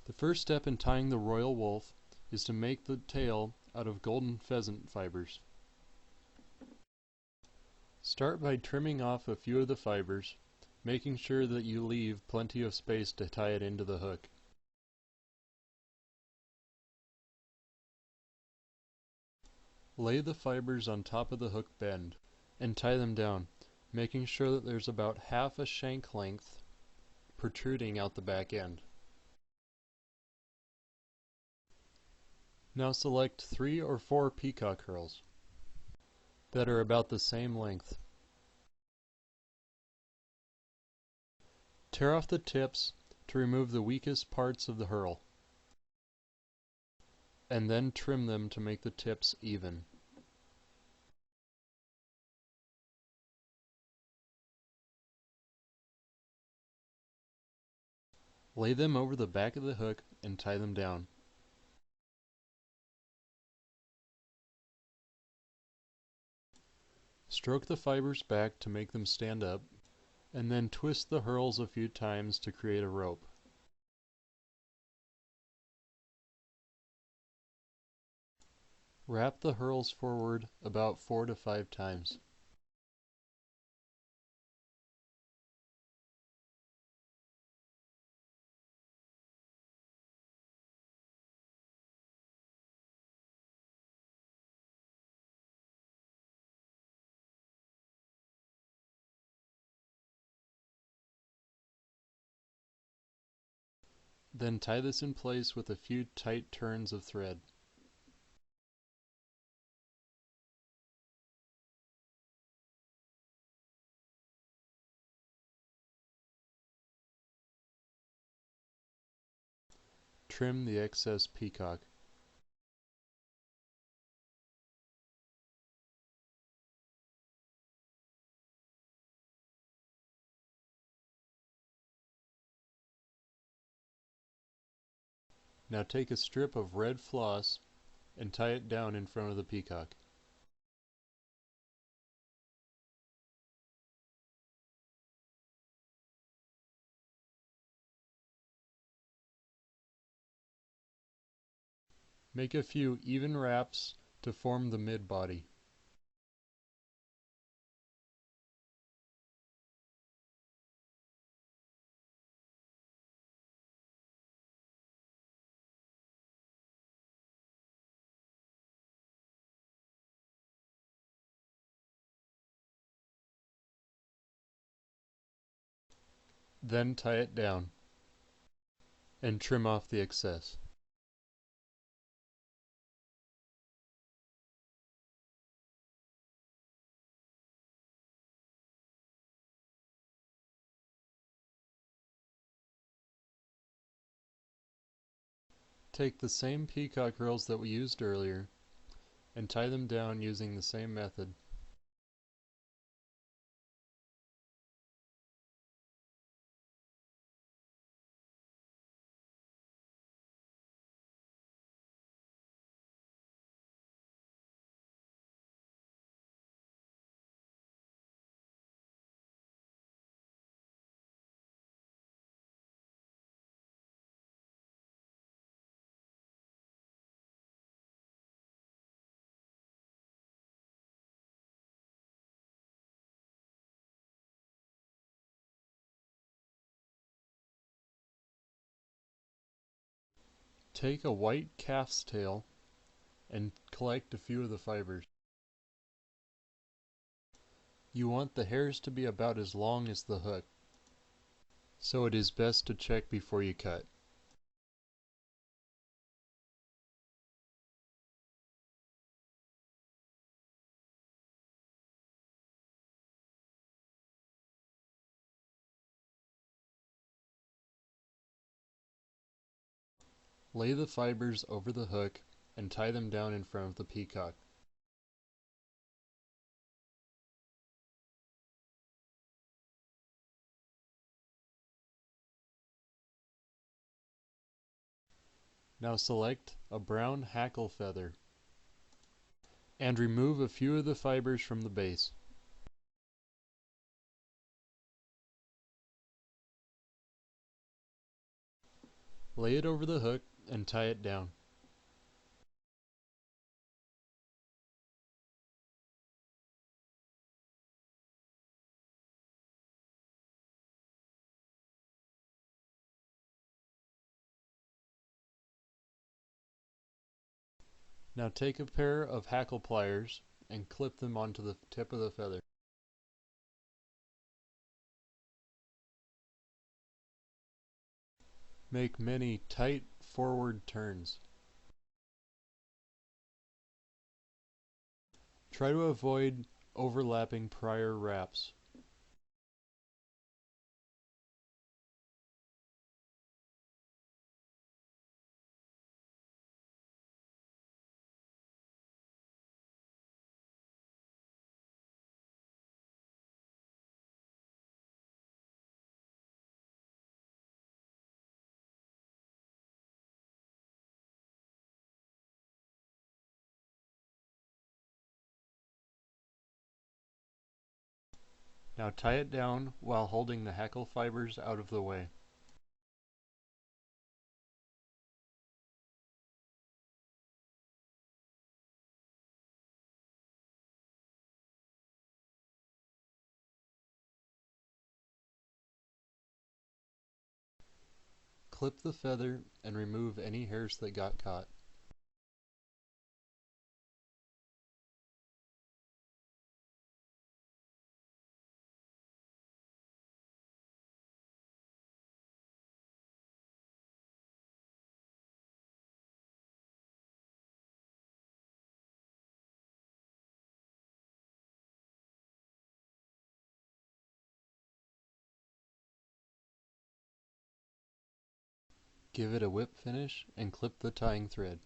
The first step in tying the royal wolf is to make the tail out of golden pheasant fibers. Start by trimming off a few of the fibers, making sure that you leave plenty of space to tie it into the hook. Lay the fibers on top of the hook bend and tie them down, making sure that there's about half a shank length protruding out the back end. Now select 3 or 4 peacock curls that are about the same length. Tear off the tips to remove the weakest parts of the herl, and then trim them to make the tips even. Lay them over the back of the hook and tie them down. Stroke the fibers back to make them stand up, and then twist the herls a few times to create a rope. Wrap the herls forward about 4 to 5 times. Then tie this in place with a few tight turns of thread. Trim the excess peacock. Now take a strip of red floss and tie it down in front of the peacock. Make a few even wraps to form the mid-body. Then tie it down and trim off the excess. Take the same peacock curls that we used earlier and tie them down using the same method. Take a white calf's tail and collect a few of the fibers. You want the hairs to be about as long as the hook, so it is best to check before you cut. Lay the fibers over the hook and tie them down in front of the peacock. Now select a brown hackle feather and remove a few of the fibers from the base. Lay it over the hook and tie it down. Now take a pair of hackle pliers and clip them onto the tip of the feather. Make many tight forward turns. Try to avoid overlapping prior wraps. Now tie it down while holding the hackle fibers out of the way. Clip the feather and remove any hairs that got caught. Give it a whip finish and clip the tying thread.